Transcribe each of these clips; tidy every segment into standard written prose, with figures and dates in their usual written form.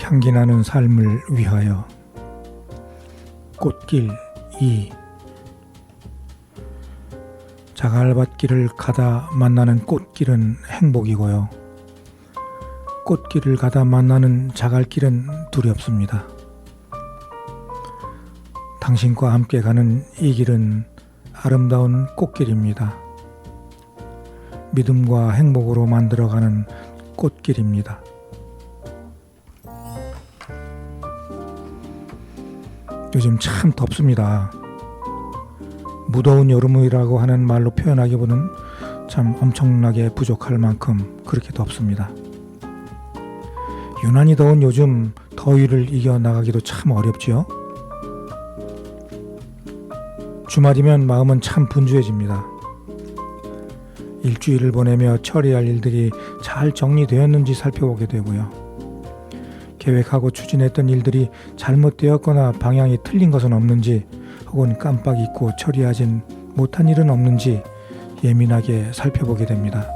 향기나는 삶을 위하여. 꽃길 2. 자갈밭길을 가다 만나는 꽃길은 행복이고요, 꽃길을 가다 만나는 자갈길은 두렵습니다. 당신과 함께 가는 이 길은 아름다운 꽃길입니다. 믿음과 행복으로 만들어가는 꽃길입니다. 요즘 참 덥습니다. 무더운 여름이라고 하는 말로 표현하기보다는 참 엄청나게 부족할 만큼 그렇게 덥습니다. 유난히 더운 요즘 더위를 이겨나가기도 참 어렵지요. 주말이면 마음은 참 분주해집니다. 일주일을 보내며 처리할 일들이 잘 정리되었는지 살펴보게 되고요, 계획하고 추진했던 일들이 잘못되었거나 방향이 틀린 것은 없는지, 혹은 깜빡 잊고 처리하진 못한 일은 없는지 예민하게 살펴보게 됩니다.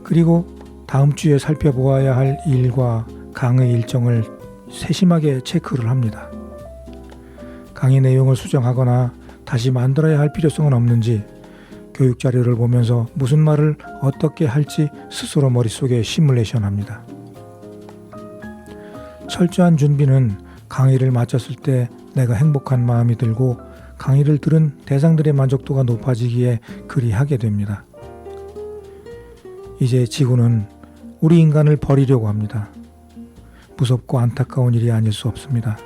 그리고 다음 주에 살펴보아야 할 일과 강의 일정을 세심하게 체크를 합니다. 강의 내용을 수정하거나 다시 만들어야 할 필요성은 없는지, 교육 자료를 보면서 무슨 말을 어떻게 할지 스스로 머릿속에 시뮬레이션합니다. 철저한 준비는 강의를 마쳤을 때 내가 행복한 마음이 들고 강의를 들은 대상들의 만족도가 높아지기에 그리하게 됩니다. 이제 지구는 우리 인간을 버리려고 합니다. 무섭고 안타까운 일이 아닐 수 없습니다.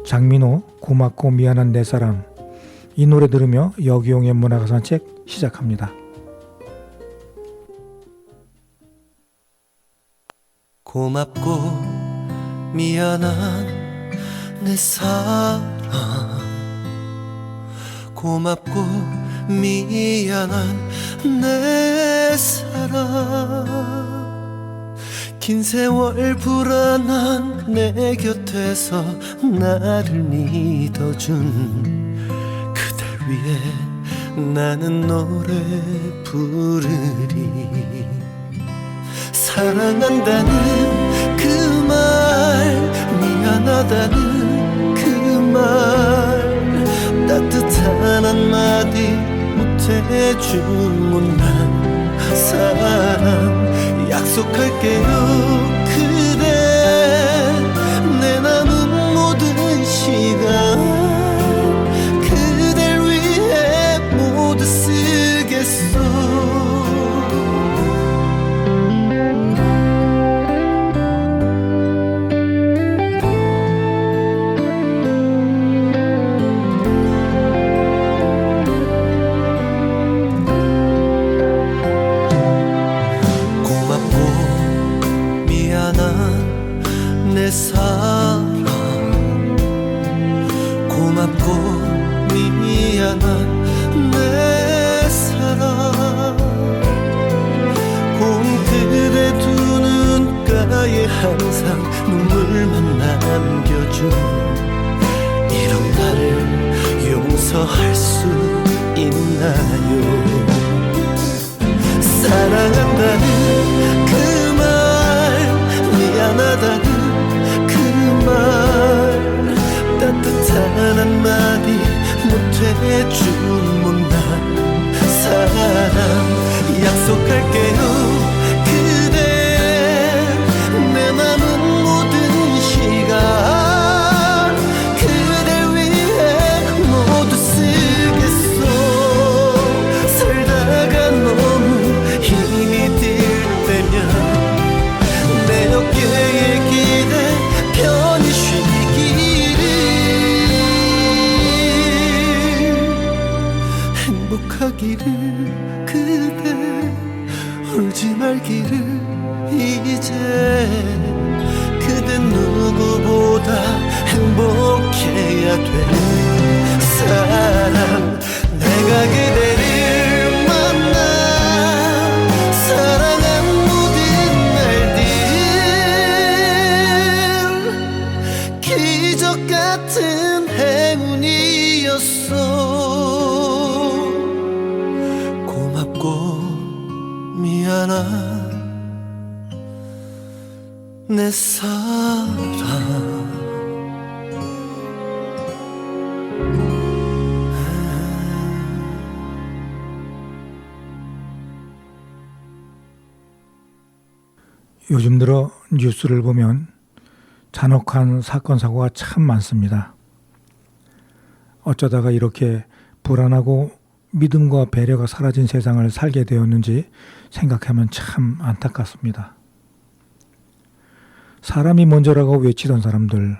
장민호, 고맙고 미안한 내 사랑. 이 노래 들으며 여기용의 문화가 산책 시작합니다. 고맙고 미안한 내 사랑, 고맙고 미안한 내 사랑, 긴 세월 불안한 내 곁에서 나를 믿어준 그댈 위해 나는 노래 부르리. 사랑한다는 그 말, 미안하다는 그 말, 따뜻한 한마디 못해준 못난 사람. 약속할게요 그대, 내 남은 모든 시간 그댈 위해 모두 쓰겠소. 내 사랑, 고맙고 미안한 내 사랑, 고운 그대 두 눈가에 항상 눈물만 남겨준 이런 나를 용서할 수 있나요? 사랑한다는 그 말, 미안하다는 말, 따뜻한 한마디 못해준 못난 사람. 약속할게요 그대, 내 맘은 모든 시간 그댈 위해 모두 쓰겠소. 살다가 너무 힘이 들 때면 내 어깨에 기대 편히 쉬기를. 행복하기를 그대, 울지 말기를 이제. 그댄 누구보다 행복해야 될 사람. 내가 그대를 만나 사랑한 모든 날들 기적 같은 행운이었어. 고맙고 미안한 내 사랑 요즘 들어 뉴스를 보면 잔혹한 사건 사고가 참 많습니다. 어쩌다가 이렇게 불안하고 믿음과 배려가 사라진 세상을 살게 되었는지 생각하면 참 안타깝습니다. 사람이 먼저라고 외치던 사람들,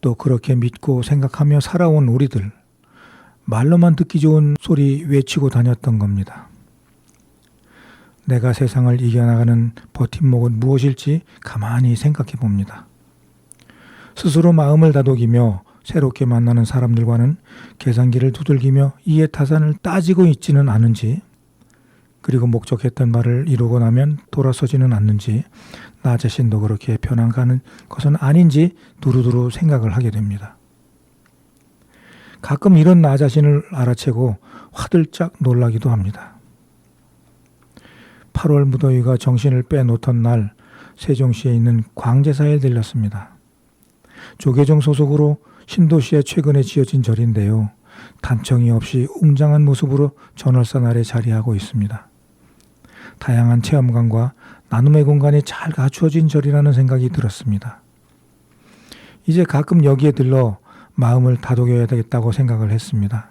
또 그렇게 믿고 생각하며 살아온 우리들, 말로만 듣기 좋은 소리 외치고 다녔던 겁니다. 내가 세상을 이겨나가는 버팀목은 무엇일지 가만히 생각해 봅니다. 스스로 마음을 다독이며 새롭게 만나는 사람들과는 계산기를 두들기며 이해타산을 따지고 있지는 않은지, 그리고 목적했던 말을 이루고 나면 돌아서지는 않는지, 나 자신도 그렇게 변화가는 것은 아닌지 두루두루 생각을 하게 됩니다. 가끔 이런 나 자신을 알아채고 화들짝 놀라기도 합니다. 8월 무더위가 정신을 빼놓던 날 세종시에 있는 광제사에 들렸습니다. 조계종 소속으로 신도시에 최근에 지어진 절인데요. 단청이 없이 웅장한 모습으로 전월산 아래 자리하고 있습니다. 다양한 체험관과 나눔의 공간이 잘 갖추어진 절이라는 생각이 들었습니다. 이제 가끔 여기에 들러 마음을 다독여야 되겠다고 생각을 했습니다.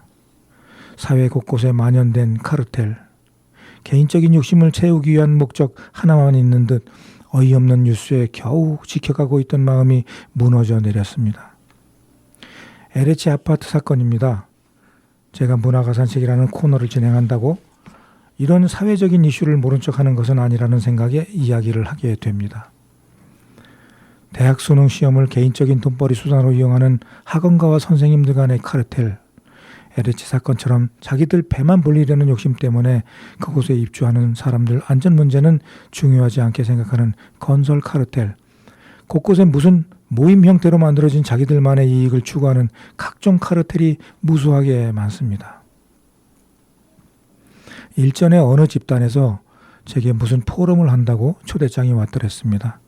사회 곳곳에 만연된 카르텔, 개인적인 욕심을 채우기 위한 목적 하나만 있는 듯 어이없는 뉴스에 겨우 지켜가고 있던 마음이 무너져 내렸습니다. LH 아파트 사건입니다. 제가 문화가산책이라는 코너를 진행한다고 이런 사회적인 이슈를 모른 척하는 것은 아니라는 생각에 이야기를 하게 됩니다. 대학 수능 시험을 개인적인 돈벌이 수단으로 이용하는 학원가와 선생님들 간의 카르텔, LH 사건처럼 자기들 배만 불리려는 욕심 때문에 그곳에 입주하는 사람들 안전 문제는 중요하지 않게 생각하는 건설 카르텔, 곳곳에 무슨 모임 형태로 만들어진 자기들만의 이익을 추구하는 각종 카르텔이 무수하게 많습니다. 일전에 어느 집단에서 제게 무슨 포럼을 한다고 초대장이 왔더랬습니다.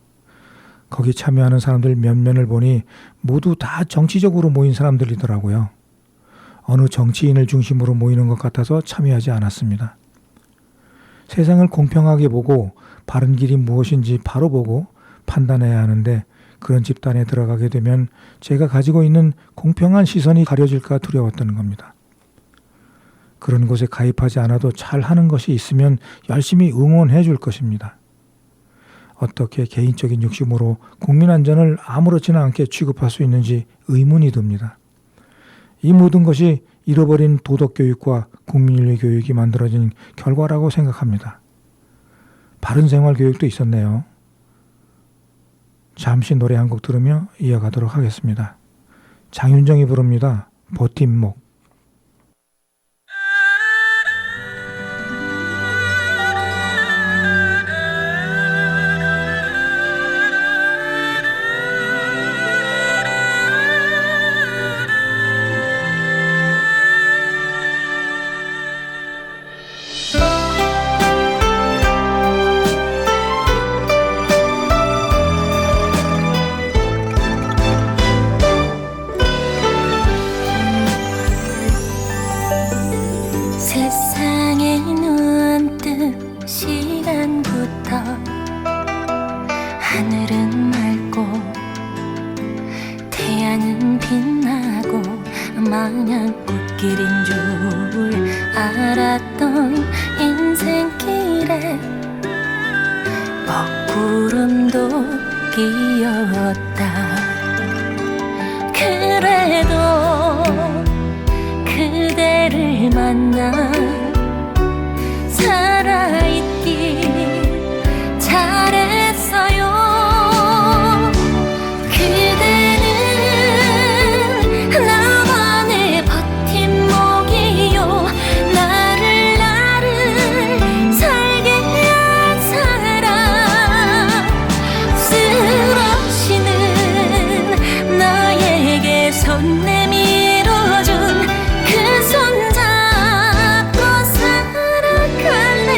거기 참여하는 사람들 몇몇을 보니 모두 다 정치적으로 모인 사람들이더라고요. 어느 정치인을 중심으로 모이는 것 같아서 참여하지 않았습니다. 세상을 공평하게 보고 바른 길이 무엇인지 바로 보고 판단해야 하는데 그런 집단에 들어가게 되면 제가 가지고 있는 공평한 시선이 가려질까 두려웠던 겁니다. 그런 곳에 가입하지 않아도 잘하는 것이 있으면 열심히 응원해 줄 것입니다. 어떻게 개인적인 욕심으로 국민 안전을 아무렇지나 않게 취급할 수 있는지 의문이 듭니다. 이 모든 것이 잃어버린 도덕교육과 국민윤리 교육이 만들어진 결과라고 생각합니다. 바른 생활 교육도 있었네요. 잠시 노래 한 곡 들으며 이어가도록 하겠습니다. 장윤정이 부릅니다. 버팀목. 세상에 눈 뜬 시간부터 하늘은 맑고 태양은 빛나고 마냥 꽃길인 줄 알았던 인생길에 먹구름도 끼었다. 그래도 그대를 만나 살아있길 잘했어요. 그대는 나만의 버팀목이요, 나를 살게 한 사람. 쓰러지는 나에게 손 내밀어준 그 손 잡고 살아갈래.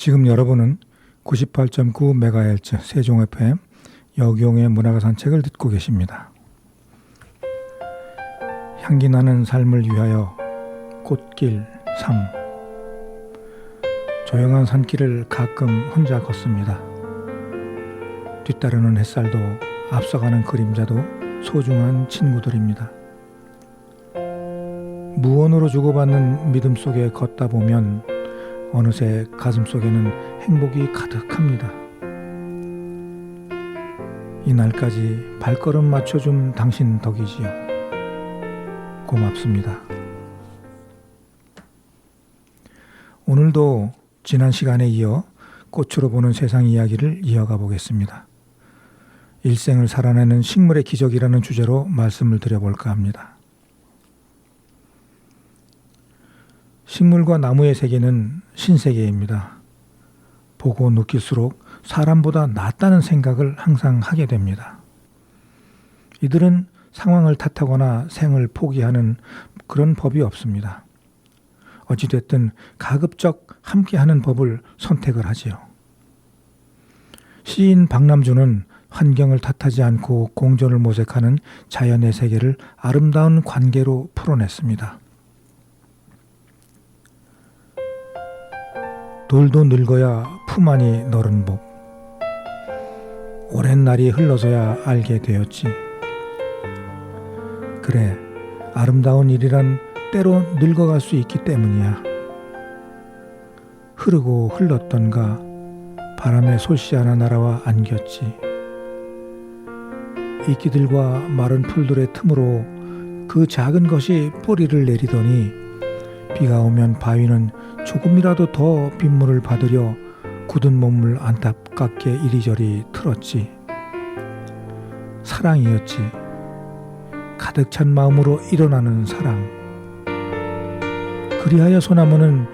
지금 여러분은 98.9MHz 세종 FM 여기용의 문화가 산책을 듣고 계십니다. 향기 나는 삶을 위하여 꽃길 3. 조용한 산길을 가끔 혼자 걷습니다. 뒤따르는 햇살도 앞서가는 그림자도 소중한 친구들입니다. 무언으로 주고받는 믿음 속에 걷다 보면 어느새 가슴속에는 행복이 가득합니다. 이날까지 발걸음 맞춰준 당신 덕이지요. 고맙습니다. 오늘도 지난 시간에 이어 꽃으로 보는 세상 이야기를 이어가 보겠습니다. 일생을 살아내는 식물의 기적이라는 주제로 말씀을 드려볼까 합니다. 식물과 나무의 세계는 신세계입니다. 보고 느낄수록 사람보다 낫다는 생각을 항상 하게 됩니다. 이들은 상황을 탓하거나 생을 포기하는 그런 법이 없습니다. 어찌됐든 가급적 함께하는 법을 선택을 하지요. 시인 박남주는 환경을 탓하지 않고 공존을 모색하는 자연의 세계를 아름다운 관계로 풀어냈습니다. 돌도 늙어야 품 안이 너른 법. 오랜 날이 흘러서야 알게 되었지. 그래, 아름다운 일이란 때로 늙어갈 수 있기 때문이야. 흐르고 흘렀던가 바람에 솔씨 하나 날아와 안겼지. 이끼들과 마른 풀들의 틈으로 그 작은 것이 뿌리를 내리더니 비가 오면 바위는 조금이라도 더 빗물을 받으려 굳은 몸을 안타깝게 이리저리 틀었지. 사랑이었지. 가득 찬 마음으로 일어나는 사랑. 그리하여 소나무는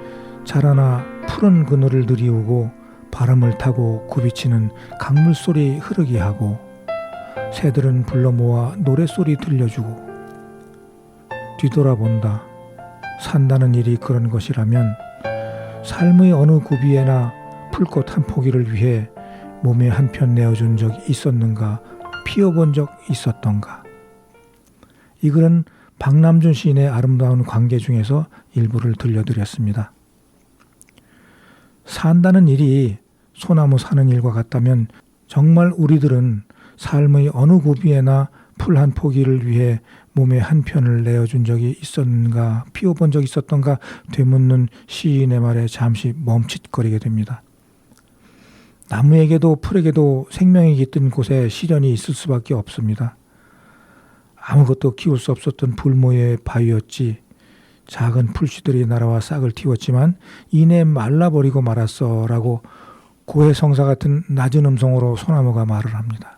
자라나 푸른 그늘을 들이우고 바람을 타고 굽이치는 강물소리 흐르게 하고 새들은 불러 모아 노랫소리 들려주고 뒤돌아본다. 산다는 일이 그런 것이라면 삶의 어느 구비에나 풀꽃 한 포기를 위해 몸에 한 편 내어준 적이 있었는가, 피워본 적 있었던가. 이 글은 박남준 시인의 아름다운 관계 중에서 일부를 들려드렸습니다. 산다는 일이 소나무 사는 일과 같다면 정말 우리들은 삶의 어느 구비에나 풀 한 포기를 위해 몸에 한 편을 내어준 적이 있었는가, 피워본 적이 있었던가 되묻는 시인의 말에 잠시 멈칫거리게 됩니다. 나무에게도 풀에게도 생명이 깃든 곳에 시련이 있을 수밖에 없습니다. 아무것도 키울 수 없었던 불모의 바위였지. 작은 풀씨들이 날아와 싹을 틔웠지만 이내 말라버리고 말았어 라고 고해성사 같은 낮은 음성으로 소나무가 말을 합니다.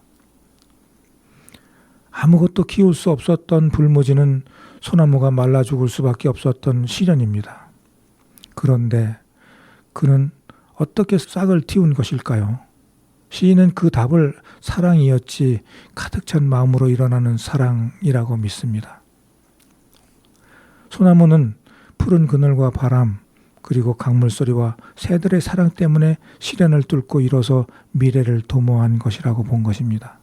아무것도 키울 수 없었던 불모지는 소나무가 말라 죽을 수밖에 없었던 시련입니다. 그런데 그는 어떻게 싹을 틔운 것일까요? 시인은 그 답을 사랑이었지, 가득 찬 마음으로 일어나는 사랑이라고 믿습니다. 소나무는 푸른 그늘과 바람, 그리고 강물소리와 새들의 사랑 때문에 시련을 뚫고 일어서 미래를 도모한 것이라고 본 것입니다.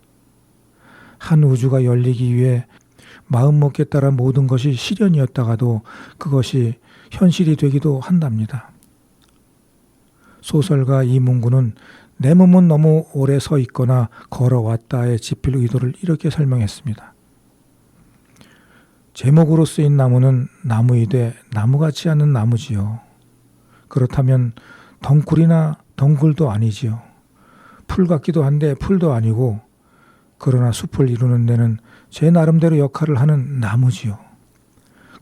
한 우주가 열리기 위해 마음먹기에 따라 모든 것이 시련이었다가도 그것이 현실이 되기도 한답니다. 소설가 이문구는 내 몸은 너무 오래 서 있거나 걸어왔다의 지필 의도를 이렇게 설명했습니다. 제목으로 쓰인 나무는 나무이되 나무같지 않은 나무지요. 그렇다면 덩굴이나 덩굴도 아니지요. 풀 같기도 한데 풀도 아니고, 그러나 숲을 이루는 데는 제 나름대로 역할을 하는 나무지요.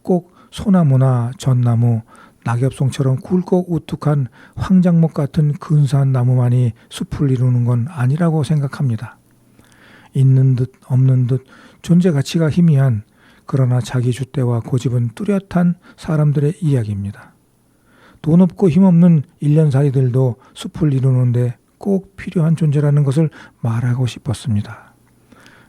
꼭 소나무나 전나무, 낙엽송처럼 굵고 우뚝한 황장목 같은 근사한 나무만이 숲을 이루는 건 아니라고 생각합니다. 있는 듯 없는 듯 존재 가치가 희미한, 그러나 자기 줏대와 고집은 뚜렷한 사람들의 이야기입니다. 돈 없고 힘없는 일년살이들도 숲을 이루는데 꼭 필요한 존재라는 것을 말하고 싶었습니다.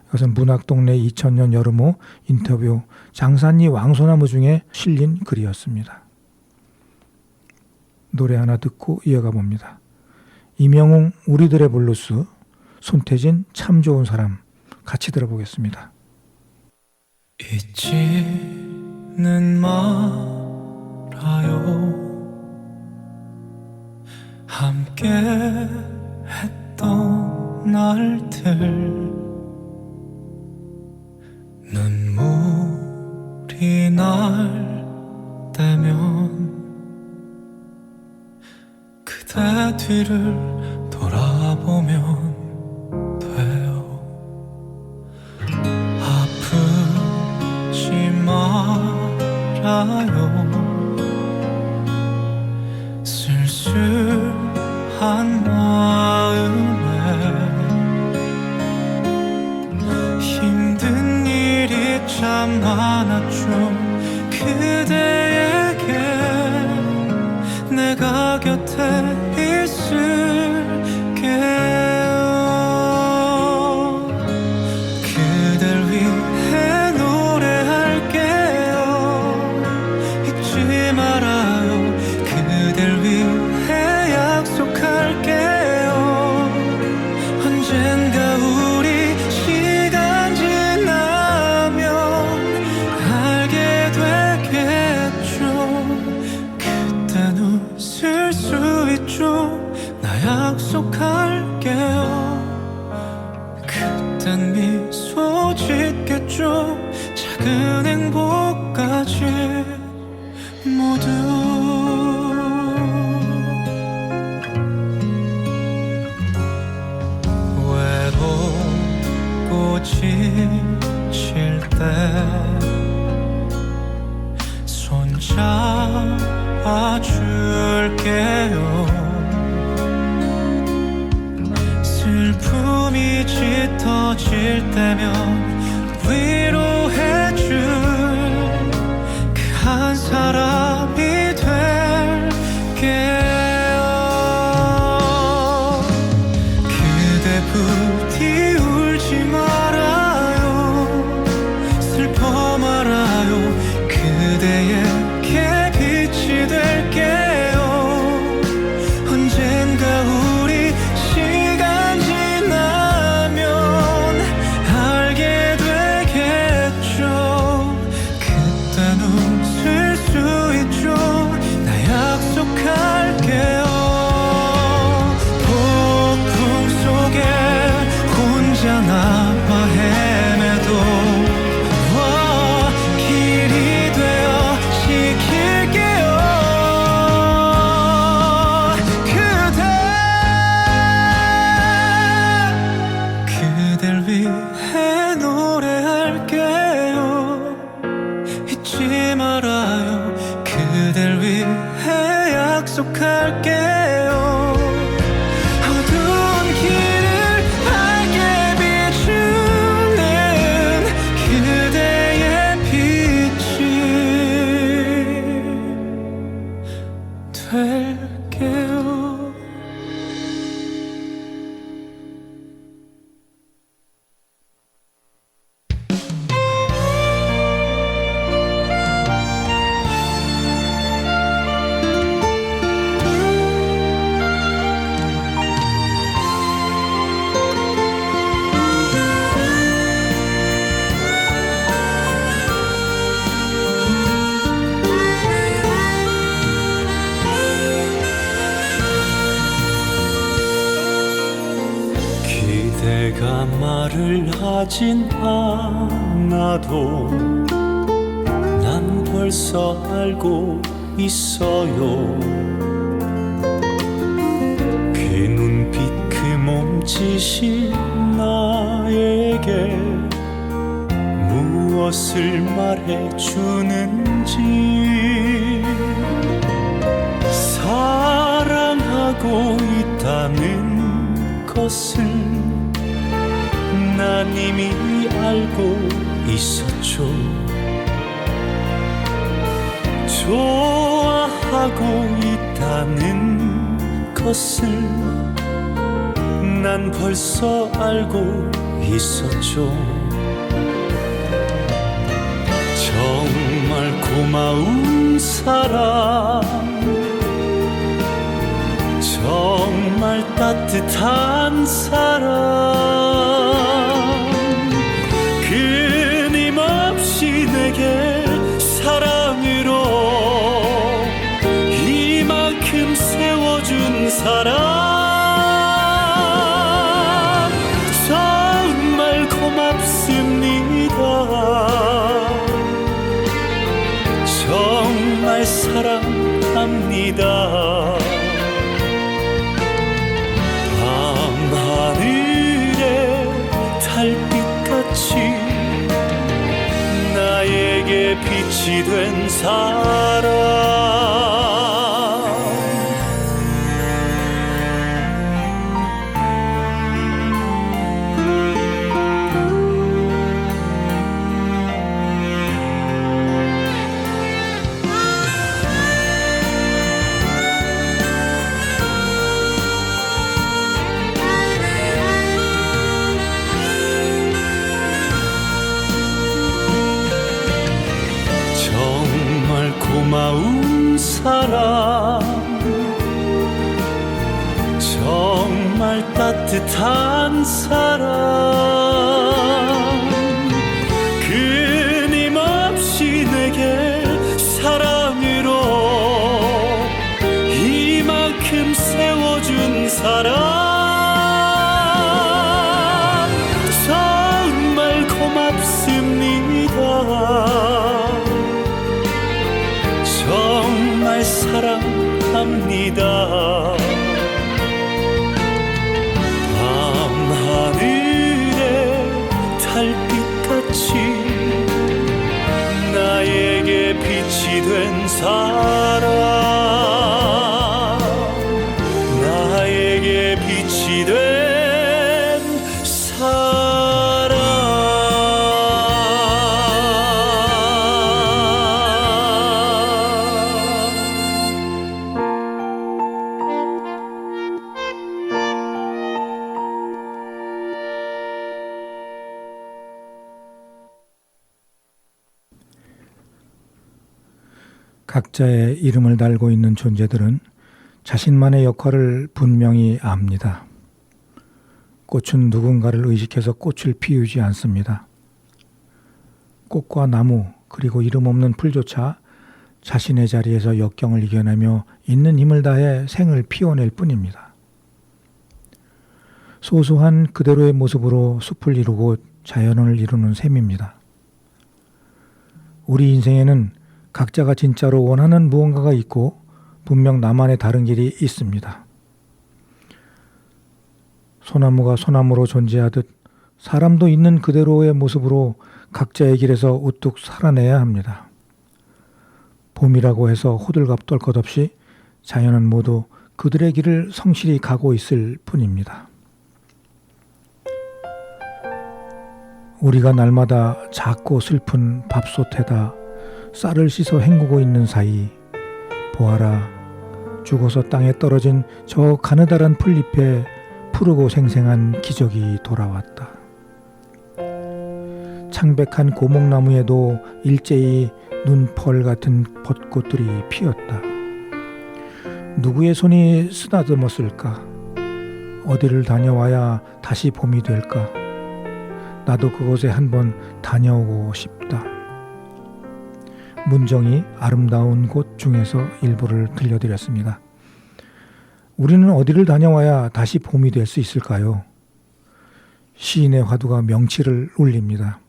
이것은 문학동네 2000년 여름호 인터뷰 장산리 왕소나무 중에 실린 글이었습니다. 노래 하나 듣고 이어가 봅니다. 임영웅 우리들의 블루스, 손태진 참 좋은 사람 같이 들어보겠습니다. 잊지는 말아요. 함께 했던 날들, 눈물이 날 때면 그대 뒤를 돌아보면 돼요. 아프지 말아요. 쓸쓸한 마음에 힘든 일이 참 많았죠. 그대에게 내가 곁에 있을게요. 그댈 위해 노래할게요. 잊지 말아요. 그댈 위해 약속할게요. 언젠가 우리 시간 지나면 알게 되겠죠. 그땐 웃을 수 있죠. 나 약속할게요. 그땐 미소 짓겠죠. 작은 행복까지 모두. 외롭고 지칠 때 손잡아줄게요. 슬픔이 짙어질 때면 위로해줄 그 한 사람이 될게요. 그대 부디 울지 말아요. 슬퍼 말아요. 그대에게 빛이 될게요. 언젠가 우리 시간 지나면 알게 되겠죠. 그땐 웃을 수 있죠. 나 약속할게요. 폭풍 속에 혼자 남아 헤매도 길이 되어 지킬게요. 그댈 위해 노래할게요. 잊지 말아요. 그댈 위해 약속할게요. 어두운 길을 밝게 비추는 그대의 빛이 될게요. 기대가 말을 하진 않아도 난 벌써 알고 있어요. 그 눈빛 그 몸짓이 나에게 무엇을 말해주는지. 사랑하고 있다는 것을 난 이미 알고 있었죠. 좋아하고 있다는 것을 난 벌써 알고 있었죠. 정말 고마운 사람, 정말 정말 따뜻한 사랑 끊임없이 내게 사랑으로 이만큼 세워준 사랑 정말 고맙습니다. 정말 사랑합니다. 밤하늘의 달빛같이 나에게 빛이 된 사랑 고마운 사랑 정말 따뜻한 사랑 끊임없이 내게 사랑으로 이만큼 세워준 사랑 정말 고맙습니다. 정말 사랑합니다. 밤하늘의 달빛같이 나에게 빛이 된 사랑 나에게 빛이 된 사랑 각자의 이름을 달고 있는 존재들은 자신만의 역할을 분명히 압니다. 꽃은 누군가를 의식해서 꽃을 피우지 않습니다. 꽃과 나무 그리고 이름 없는 풀조차 자신의 자리에서 역경을 이겨내며 있는 힘을 다해 생을 피워낼 뿐입니다. 소소한 그대로의 모습으로 숲을 이루고 자연을 이루는 셈입니다. 우리 인생에는 각자가 진짜로 원하는 무언가가 있고 분명 나만의 다른 길이 있습니다. 소나무가 소나무로 존재하듯 사람도 있는 그대로의 모습으로 각자의 길에서 우뚝 살아내야 합니다. 봄이라고 해서 호들갑 떨 것 없이 자연은 모두 그들의 길을 성실히 가고 있을 뿐입니다. 우리가 날마다 작고 슬픈 밥솥에다 쌀을 씻어 헹구고 있는 사이 보아라 죽어서 땅에 떨어진 저 가느다란 풀잎에 푸르고 생생한 기적이 돌아왔다. 창백한 고목나무에도 일제히 눈펄 같은 벚꽃들이 피었다. 누구의 손이 쓰다듬었을까? 어디를 다녀와야 다시 봄이 될까? 나도 그곳에 한번 다녀오고 싶다. 문정이 아름다운 곳 중에서 일부를 들려드렸습니다. 우리는 어디를 다녀와야 다시 봄이 될 수 있을까요? 시인의 화두가 명치를 울립니다.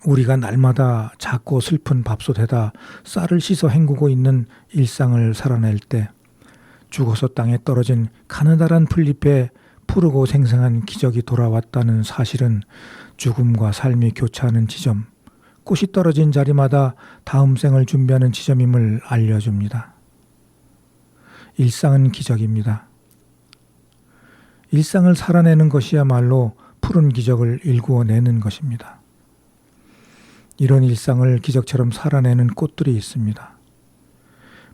우리가 날마다 작고 슬픈 밥솥에다 쌀을 씻어 헹구고 있는 일상을 살아낼 때 죽어서 땅에 떨어진 가느다란 풀잎에 푸르고 생생한 기적이 돌아왔다는 사실은 죽음과 삶이 교차하는 지점, 꽃이 떨어진 자리마다 다음 생을 준비하는 지점임을 알려줍니다. 일상은 기적입니다. 일상을 살아내는 것이야말로 푸른 기적을 일구어내는 것입니다. 이런 일상을 기적처럼 살아내는 꽃들이 있습니다.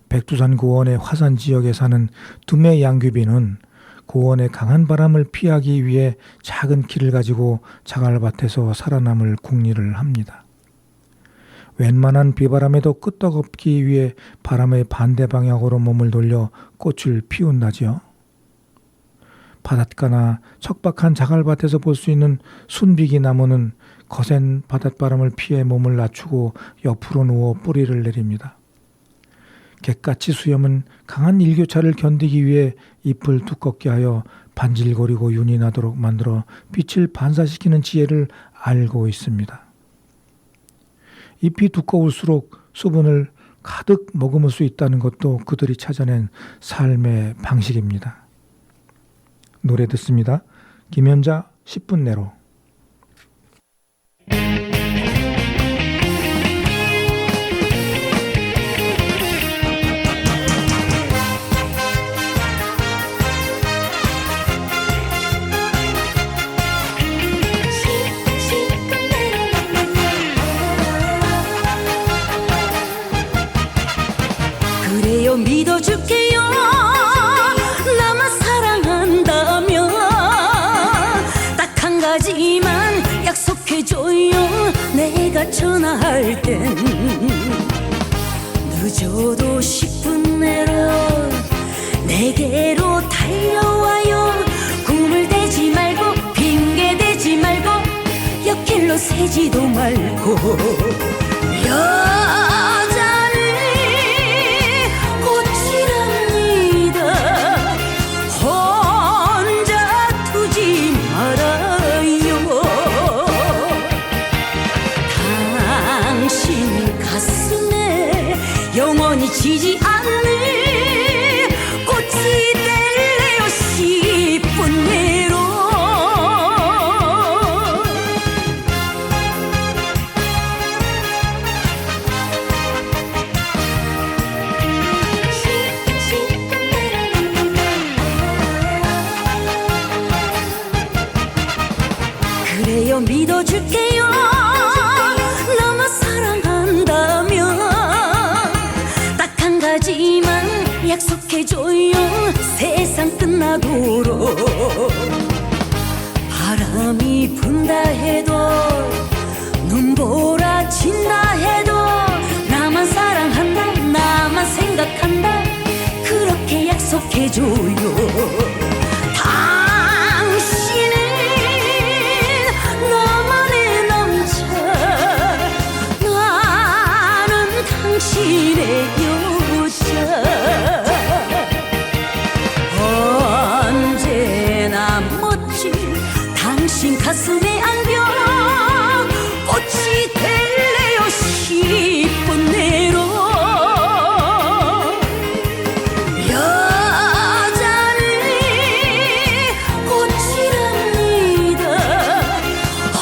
백두산 고원의 화산 지역에 사는 두메 양귀비는 고원의 강한 바람을 피하기 위해 작은 키를 가지고 자갈밭에서 살아남을 궁리를 합니다. 웬만한 비바람에도 끄떡없기 위해 바람의 반대 방향으로 몸을 돌려 꽃을 피운다지요. 바닷가나 척박한 자갈밭에서 볼 수 있는 순비기 나무는 거센 바닷바람을 피해 몸을 낮추고 옆으로 누워 뿌리를 내립니다. 갯같이 수염은 강한 일교차를 견디기 위해 잎을 두껍게 하여 반질거리고 윤이 나도록 만들어 빛을 반사시키는 지혜를 알고 있습니다. 잎이 두꺼울수록 수분을 가득 머금을 수 있다는 것도 그들이 찾아낸 삶의 방식입니다. 노래 듣습니다. 김연자 10분 내로. 그래요 믿어줄게요 나만 사랑한다면 딱 한 가지만 약속해줘요 내가 전화할 땐 늦어도 10분 내로 내게로 달려와요 꿈을 대지 말고 핑계 대지 말고 옆길로 새지도 말고 영원히 지지 않는 꽃이 될래요 10분 내로 그래요 믿어줄게요 나만 사랑한다면 하지만 약속해줘요 세상 끝나도록 바람이 분다 해도 눈보라 친다 해도 나만 사랑한다 나만 생각한다 그렇게 약속해줘요 당신은 나만의 남자 나는 당신의 언제나 멋진 당신 가슴에 안겨 꽃이 될래요 10분 내로 여자는 꽃이랍니다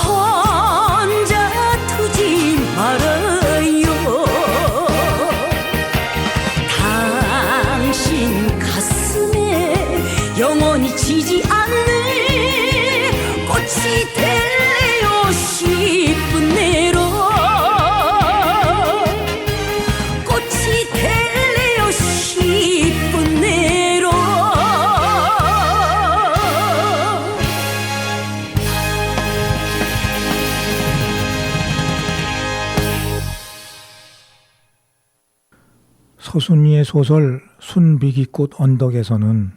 혼자 두지 말아요 당신 가슴에 영원히 지지 않는 꽃이 될래요 10분 내로 꽃이 될래요 10분 내로 서순이의 소설 순비기꽃 언덕에서는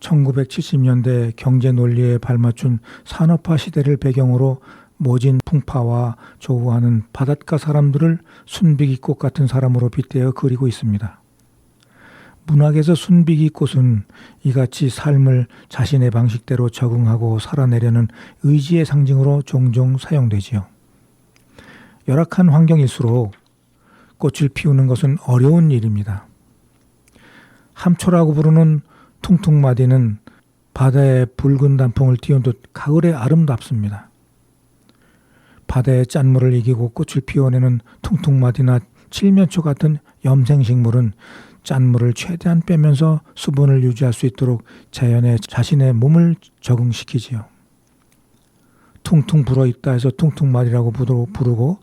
1970년대 경제 논리에 발맞춘 산업화 시대를 배경으로 모진 풍파와 조우하는 바닷가 사람들을 순비기꽃 같은 사람으로 빗대어 그리고 있습니다. 문학에서 순비기꽃은 이같이 삶을 자신의 방식대로 적응하고 살아내려는 의지의 상징으로 종종 사용되지요. 열악한 환경일수록 꽃을 피우는 것은 어려운 일입니다. 함초라고 부르는 퉁퉁마디는 바다의 붉은 단풍을 띄운듯 가을에 아름답습니다. 바다의 짠물을 이기고 꽃을 피워내는 퉁퉁마디나 칠면초 같은 염생식물은 짠물을 최대한 빼면서 수분을 유지할 수 있도록 자연에 자신의 몸을 적응시키지요. 퉁퉁 불어있다 해서 퉁퉁마디라고 부르고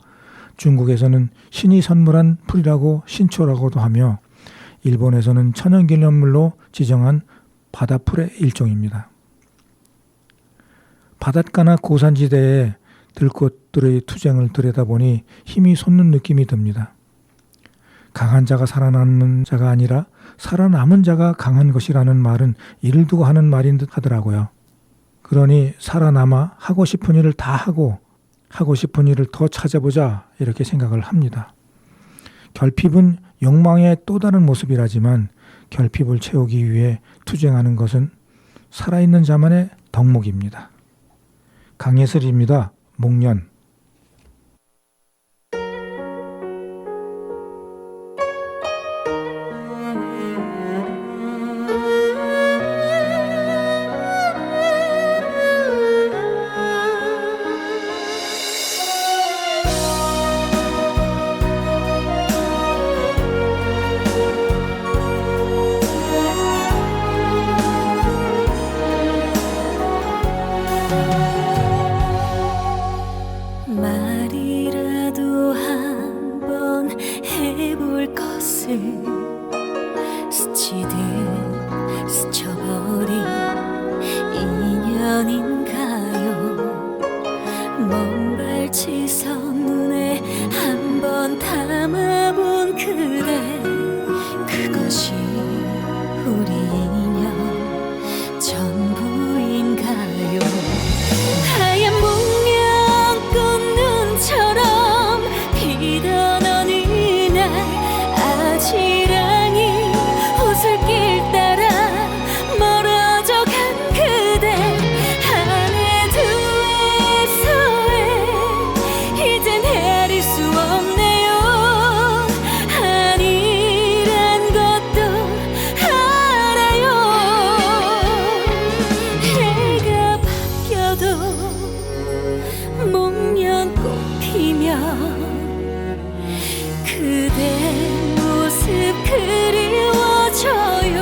중국에서는 신이 선물한 풀이라고 신초라고도 하며 일본에서는 천연기념물로 지정한 바다풀의 일종입니다. 바닷가나 고산지대에 들꽃들의 투쟁을 들여다보니 힘이 솟는 느낌이 듭니다. 강한 자가 살아남는 자가 아니라 살아남은 자가 강한 것이라는 말은 이를 두고 하는 말인 듯 하더라고요. 그러니 살아남아 하고 싶은 일을 다 하고 싶은 일을 더 찾아보자 이렇게 생각을 합니다. 결핍은 욕망의 또 다른 모습이라지만 결핍을 채우기 위해 투쟁하는 것은 살아있는 자만의 덕목입니다. 강예슬입니다. 목련. 말이라도 한번 해볼 것을 스치듯 스쳐버린 인연인가요. 먼 발치선 눈에 한번 담아본 그대, 그것이 우리 인연 전부인가요. 하얀 목련꽃 눈처럼 피던 어느 날 아지랑이 호술길 따라 멀어져 간 그대, 한해 두해서에 이젠 헤아릴 수 없네요. 아니란 것도 알아요. 해가 바뀌어도 목련꽃 피면 그대 모습 그리워져요.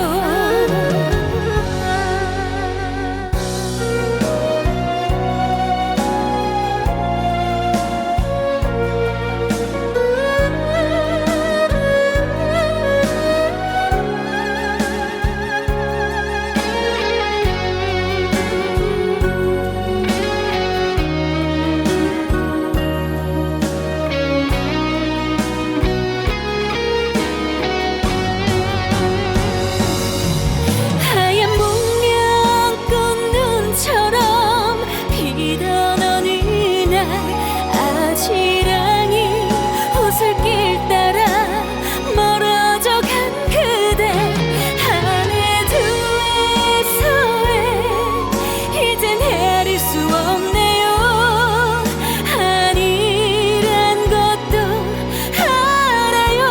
하얀 목련꽃 눈처럼 피던 어느 날 아지랑이 호술길 따라 멀어져 간 그대, 한해 두해서에 이젠 헤아릴 수 없네요. 아니란 것도 알아요.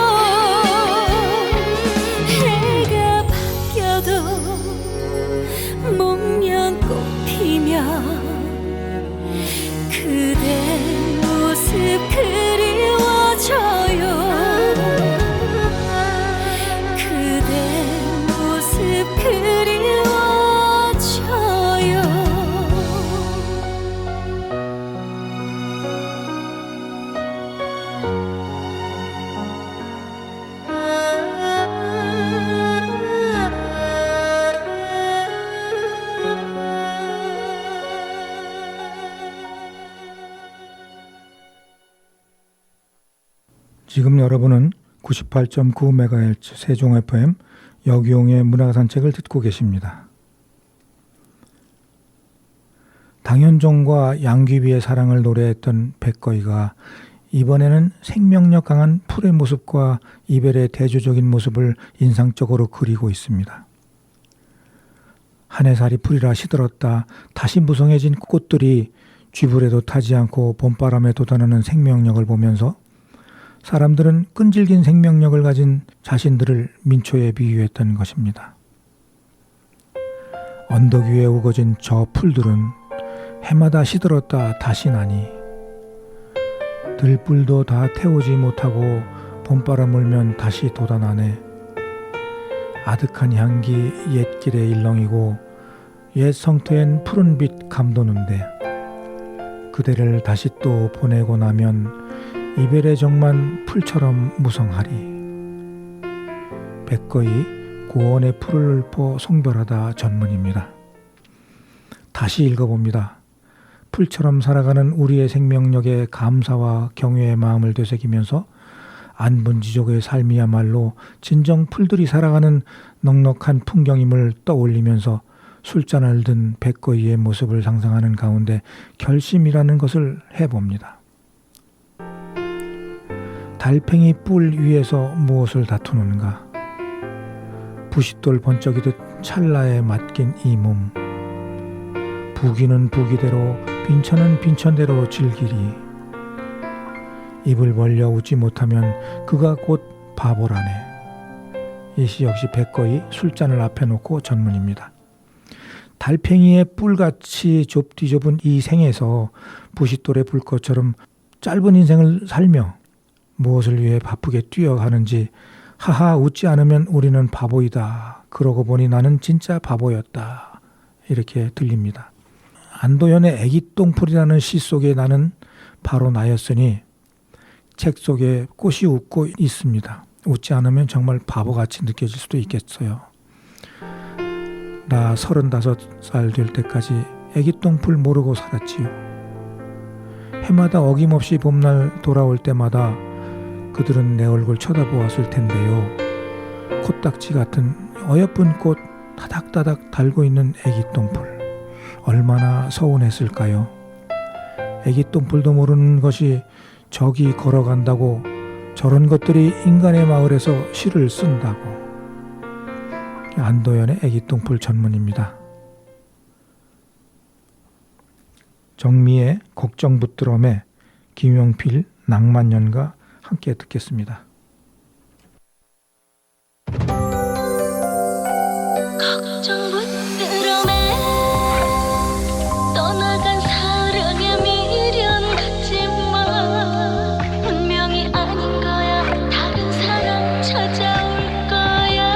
해가 바뀌어도 목련꽃 피면 그대 모습 그리워져요. 그대 모습 그리워져요. 지금 여러분은 98.9MHz 세종 FM 여기용의 문화산책을 듣고 계십니다. 당현종과 양귀비의 사랑을 노래했던 백거이가 이번에는 생명력 강한 풀의 모습과 이별의 대조적인 모습을 인상적으로 그리고 있습니다. 한 해살이 풀이라 시들었다 다시 무성해진 꽃들이 쥐불에도 타지 않고 봄바람에 돋아나는 생명력을 보면서 사람들은 끈질긴 생명력을 가진 자신들을 민초에 비유했던 것입니다. 언덕 위에 우거진 저 풀들은 해마다 시들었다 다시 나니 들불도 다 태우지 못하고 봄바람 불면 다시 돋아나네. 아득한 향기 옛 길의 일렁이고 옛 성터엔 푸른빛 감도는데 그대를 다시 또 보내고 나면 이별의 정만 풀처럼 무성하리. 백거이 고원의 풀을 읊어 송별하다 전문입니다. 다시 읽어봅니다. 풀처럼 살아가는 우리의 생명력에 감사와 경외의 마음을 되새기면서 안분지족의 삶이야말로 진정 풀들이 살아가는 넉넉한 풍경임을 떠올리면서 술잔을 든 백거이의 모습을 상상하는 가운데 결심이라는 것을 해봅니다. 달팽이 뿔 위에서 무엇을 다투는가? 부싯돌 번쩍이듯 찰나에 맡긴 이 몸. 부귀는 부귀대로 빈천은 빈천대로 즐기리. 입을 벌려 웃지 못하면 그가 곧 바보라네. 이 시 역시 백거이 술잔을 앞에 놓고 전문입니다. 달팽이의 뿔같이 좁디좁은 이 생에서 부싯돌의 불꽃처럼 짧은 인생을 살며 무엇을 위해 바쁘게 뛰어가는지 하하 웃지 않으면 우리는 바보이다. 그러고 보니 나는 진짜 바보였다. 이렇게 들립니다. 안도연의 애기똥풀이라는 시 속에 나는 바로 나였으니 책 속에 꽃이 웃고 있습니다. 웃지 않으면 정말 바보같이 느껴질 수도 있겠어요. 나 35살 될 때까지 애기똥풀 모르고 살았지요. 해마다 어김없이 봄날 돌아올 때마다 그들은 내 얼굴 쳐다보았을 텐데요. 코딱지 같은 어여쁜 꽃 타닥타닥 달고 있는 애기똥풀. 얼마나 서운했을까요? 애기똥풀도 모르는 것이 저기 걸어간다고 저런 것들이 인간의 마을에서 시를 쓴다고. 안도연의 애기똥풀 전문입니다. 정미의 걱정붙드럼에 김용필 낭만연가 함께 듣겠습니다. 걱정 붙들어매 떠나간 사랑에 미련 갖지 마. 분명히 아닌 거야. 다른 사람 찾아올 거야.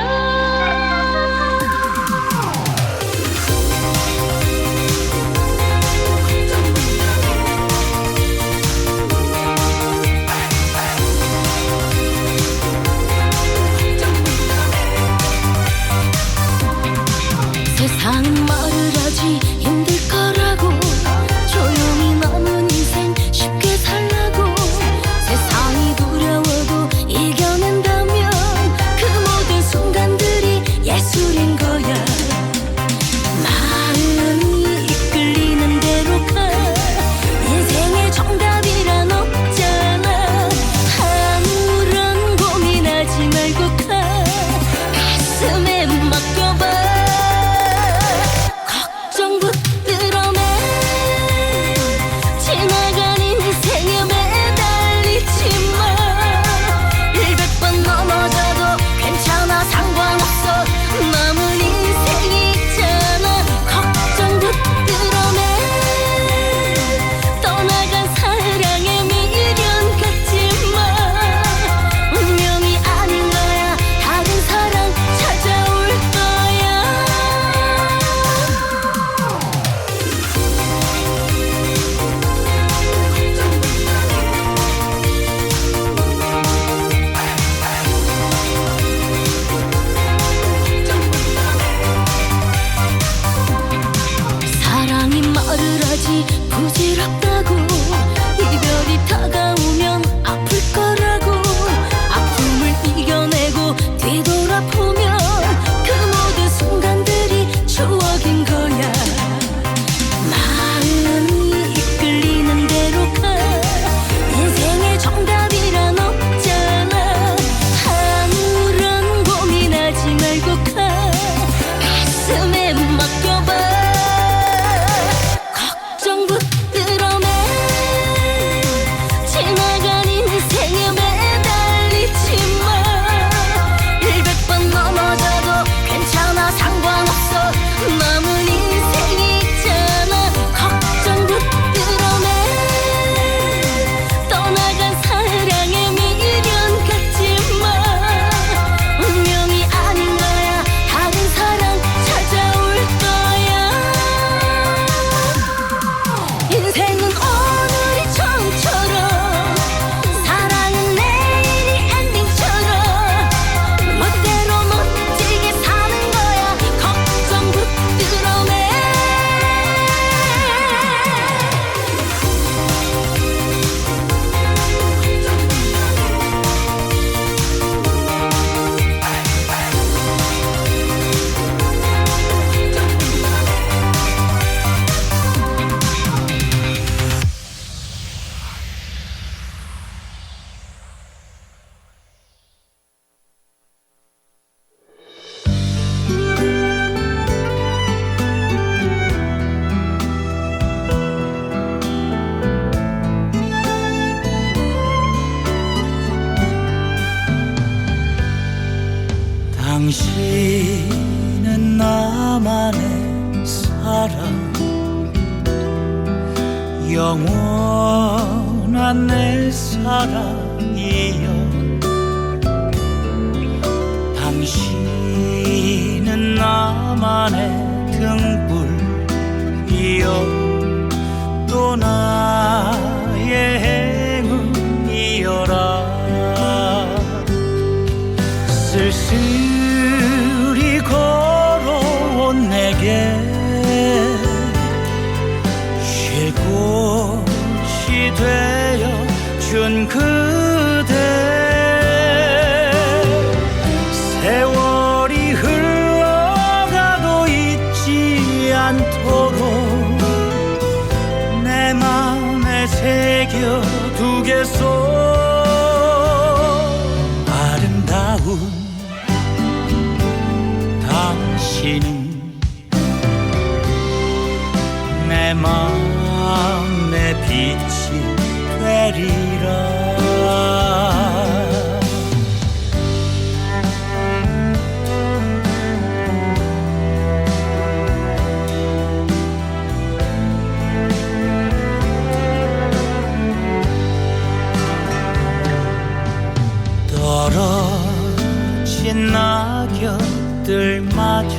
당신은 나만의 사랑, 영원한 내 사랑이여. 당신은 나만의 등불이여, 또 나의 행운이여라. 쓸쓸히 걸어온 내게 쉴 곳이 되어 준 그대, 세월이 흘러가도 잊지 않도록 내 맘에 새겨두겠소. 아름다운 당신은 내 맘의 빛이 되리라. 떨어진 낙엽들마저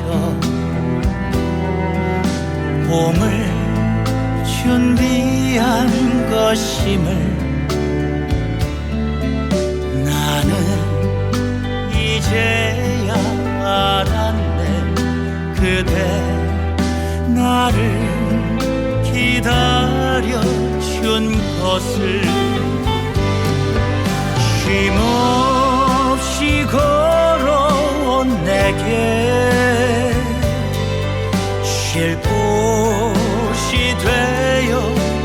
봄을 준비한 것임을 나는 이제야 알았네. 그대 나를 기다려준 것을. 쉼없이 걸어온 내게 쉴 곳이 되어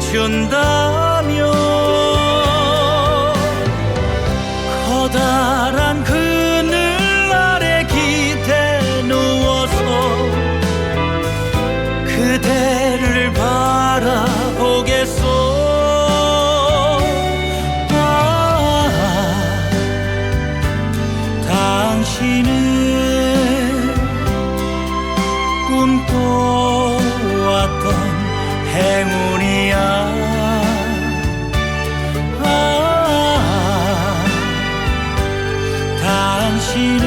준다면 커다란 그늘 아래 기대 누워서 그대를 바라보겠소. 당신은 꿈꿔왔던 행운이야. 당신은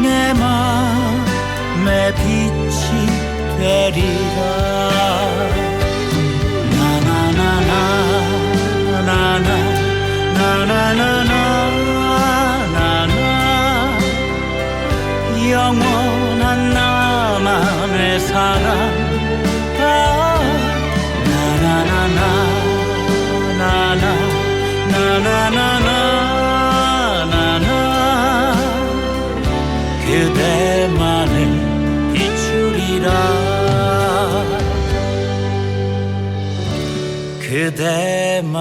내 맘의 빛이 되리라. 나나나나 나나 나나나나나나 영원한 나만의 사랑. 나나나나 나나 나나나나나나 그대만을 비추리라. 그대만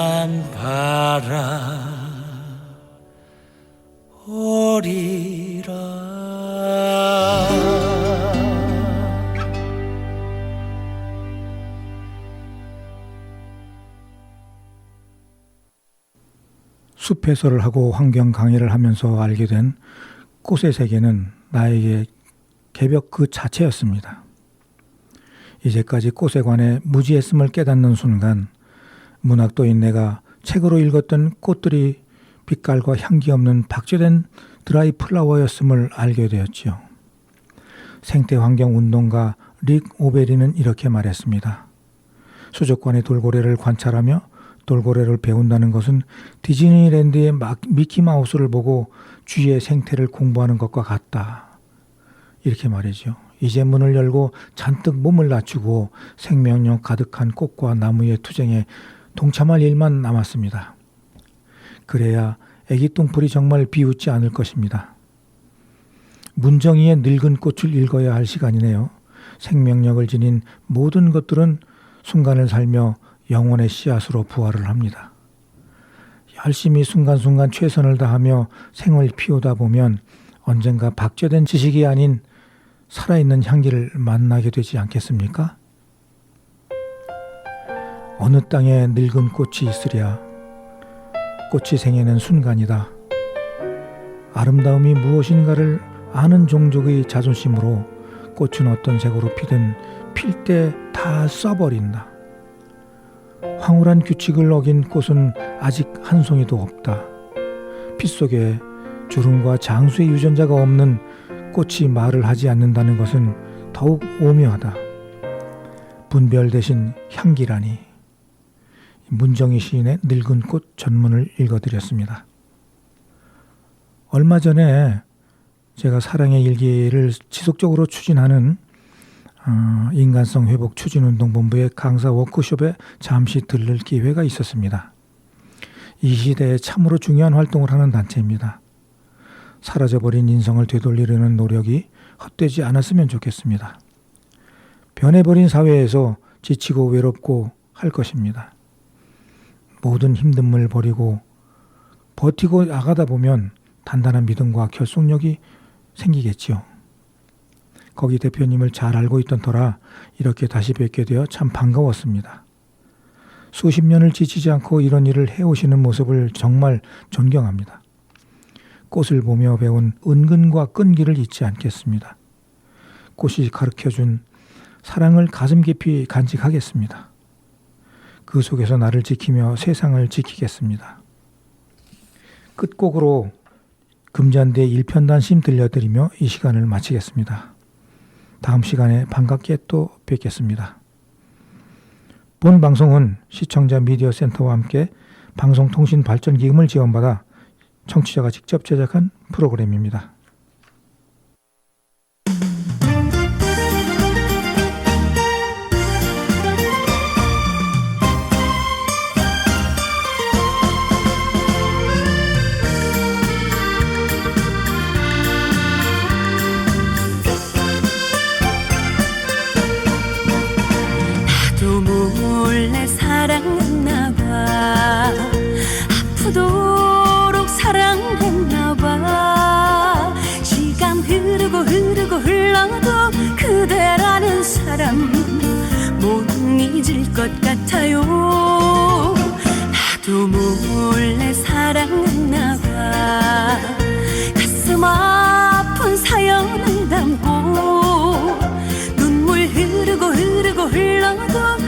바라오리라. 숲 해설을 하고 환경 강의를 하면서 알게 된 꽃의 세계는 나에게 개벽 그 자체였습니다. 이제까지 꽃에 관해 무지했음을 깨닫는 순간 문학도인 내가 책으로 읽었던 꽃들이 빛깔과 향기 없는 박제된 드라이 플라워였음을 알게 되었지요. 생태환경운동가 릭 오베리는 이렇게 말했습니다. 수족관의 돌고래를 관찰하며 돌고래를 배운다는 것은 디즈니랜드의 미키마우스를 보고 쥐의 생태를 공부하는 것과 같다. 이렇게 말이죠. 이제 문을 열고 잔뜩 몸을 낮추고 생명력 가득한 꽃과 나무의 투쟁에 동참할 일만 남았습니다. 그래야 애기 똥풀이 정말 비웃지 않을 것입니다. 문정희의 늙은 꽃을 읽어야 할 시간이네요. 생명력을 지닌 모든 것들은 순간을 살며 영혼의 씨앗으로 부활을 합니다. 열심히 순간순간 최선을 다하며 생을 피우다 보면 언젠가 박제된 지식이 아닌 살아있는 향기를 만나게 되지 않겠습니까? 어느 땅에 늙은 꽃이 있으랴. 꽃이 생에는 순간이다. 아름다움이 무엇인가를 아는 종족의 자존심으로 꽃은 어떤 색으로 피든 필 때 다 써버린다. 황홀한 규칙을 어긴 꽃은 아직 한 송이도 없다. 빛 속에 주름과 장수의 유전자가 없는 꽃이 말을 하지 않는다는 것은 더욱 오묘하다. 분별 대신 향기라니. 문정희 시인의 늙은 꽃 전문을 읽어드렸습니다. 얼마 전에 제가 사랑의 일기를 지속적으로 추진하는 인간성 회복 추진운동본부의 강사 워크숍에 잠시 들를 기회가 있었습니다. 이 시대에 참으로 중요한 활동을 하는 단체입니다. 사라져버린 인성을 되돌리려는 노력이 헛되지 않았으면 좋겠습니다. 변해버린 사회에서 지치고 외롭고 할 것입니다. 모든 힘듦을 버리고 버티고 나가다 보면 단단한 믿음과 결속력이 생기겠지요. 거기 대표님을 잘 알고 있던 터라 이렇게 다시 뵙게 되어 참 반가웠습니다. 수십 년을 지치지 않고 이런 일을 해오시는 모습을 정말 존경합니다. 꽃을 보며 배운 은근과 끈기를 잊지 않겠습니다. 꽃이 가르쳐준 사랑을 가슴 깊이 간직하겠습니다. 그 속에서 나를 지키며 세상을 지키겠습니다. 끝곡으로 금잔디의 일편단심 들려드리며 이 시간을 마치겠습니다. 다음 시간에 반갑게 또 뵙겠습니다. 본 방송은 시청자 미디어 센터와 함께 방송통신발전기금을 지원받아 청취자가 직접 제작한 프로그램입니다. 나도 몰래 사랑했나봐. 아프도록 사랑했나봐. 시간 흐르고 흘러도 그대라는 사람 못 잊을 것 같아요. 나도 몰래 사랑했나봐. 가슴 아픈 사연을 담고 눈물 흐르고 흘러도